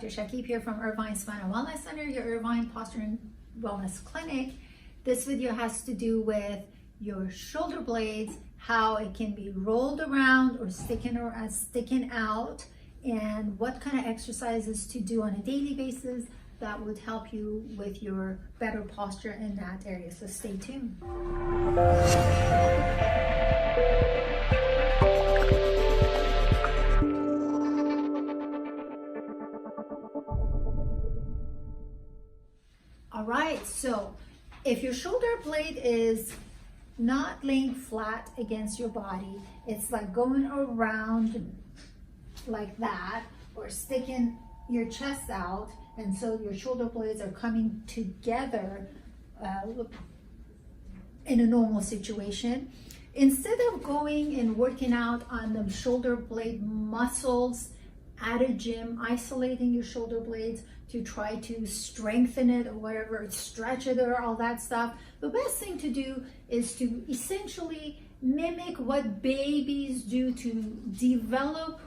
Dr. Shakib here from Irvine Spine and Wellness Center, your Irvine Posture and Wellness Clinic. This video has to do with your shoulder blades, how it can be rolled around or sticking out, and what kind of exercises to do on a daily basis that would help you with your better posture in that area. So stay tuned. All right, so if your shoulder blade is not laying flat against your body, it's like going around like that or sticking your chest out, and so your shoulder blades are coming together in a normal situation. Instead of going and working out on the shoulder blade muscles at a gym, isolating your shoulder blades to try to strengthen it or whatever, stretch it or all that stuff, the best thing to do is to essentially mimic what babies do to develop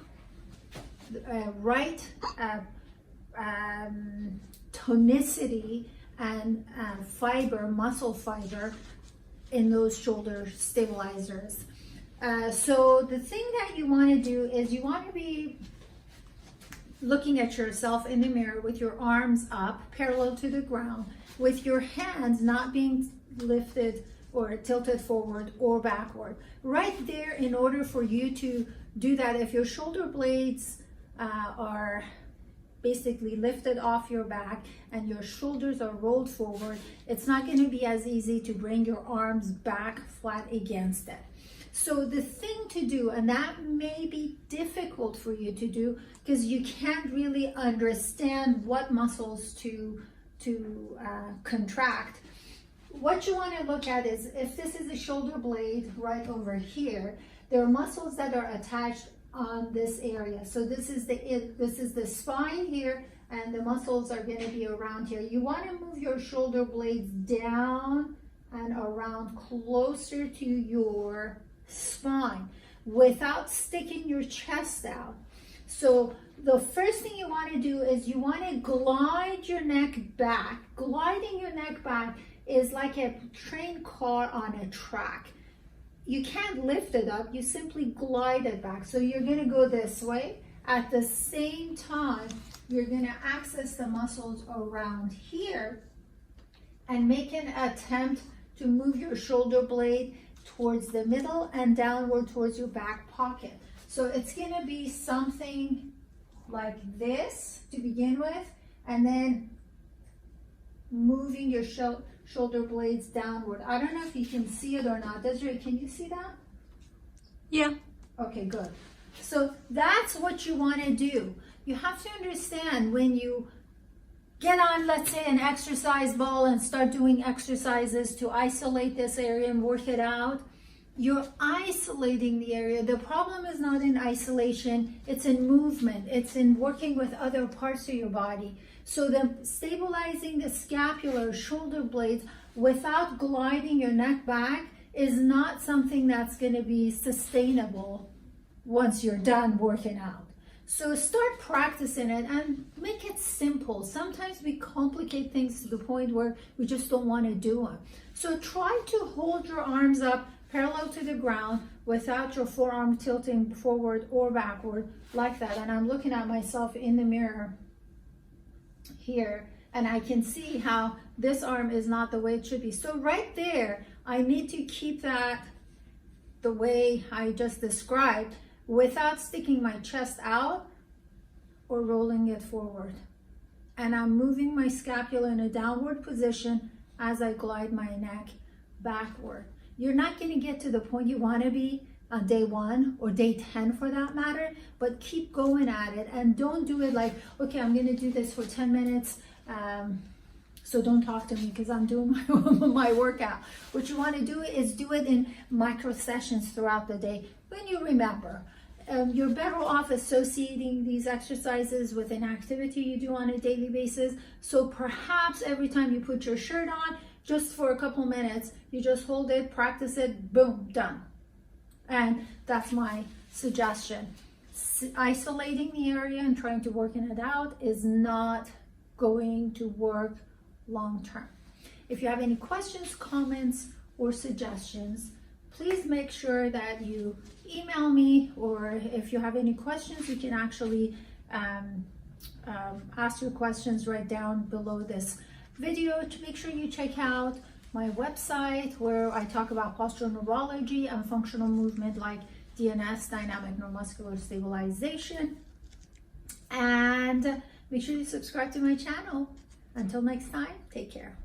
right tonicity and fiber, muscle fiber in those shoulder stabilizers. So the thing that you want to do is you want to be looking at yourself in the mirror with your arms up parallel to the ground, with your hands not being lifted or tilted forward or backward. Right there, in order for you to do that, if your shoulder blades are basically lifted off your back and your shoulders are rolled forward, it's not going to be as easy to bring your arms back flat against it. So the thing to do, and that may be difficult for you to do because you can't really understand what muscles to contract. What you want to look at is, if this is a shoulder blade right over here, there are muscles that are attached on this area. So this is the spine here, and the muscles are going to be around here. You want to move your shoulder blades down and around closer to your spine without sticking your chest out. So the first thing you want to do is you want to glide your neck back. Gliding your neck back is like a train car on a track. You can't lift it up, you simply glide it back. So you're going to go this way. At the same time, you're going to access the muscles around here and make an attempt to move your shoulder blade towards the middle and downward towards your back pocket. So it's going to be something like this to begin with, and then moving your shoulder blades downward. I don't know if you can see it or not. Desiree, can you see that? Yeah. Okay, good. So that's what you want to do. You have to understand, when you get on, let's say, an exercise ball and start doing exercises to isolate this area and work it out, you're isolating the area. The problem is not in isolation, it's in movement. It's in working with other parts of your body. So stabilizing the scapular shoulder blades without gliding your neck back is not something that's going to be sustainable once you're done working out. So start practicing it and make it simple. Sometimes we complicate things to the point where we just don't want to do them. So try to hold your arms up parallel to the ground without your forearm tilting forward or backward like that. And I'm looking at myself in the mirror here, and I can see how this arm is not the way it should be. So right there, I need to keep that the way I just described, without sticking my chest out or rolling it forward. And I'm moving my scapula in a downward position as I glide my neck backward. You're not going to get to the point you want to be on day 1 or day 10 for that matter, but keep going at it, and don't do it like, okay, I'm going to do this for 10 minutes, so don't talk to me because I'm doing my workout. What you want to do is do it in micro sessions throughout the day when you remember. You're better off associating these exercises with an activity you do on a daily basis. So perhaps every time you put your shirt on, just for a couple minutes, you just hold it, practice it, boom, done. And that's my suggestion. isolating the area and trying to work it out is not going to work long term. If you have any questions, comments, or suggestions, please make sure that you email me, or if you have any questions, you can actually ask your questions right down below this video. To make sure you check out my website where I talk about postural neurology and functional movement like DNS, dynamic neuromuscular stabilization. And make sure you subscribe to my channel. Until next time, take care.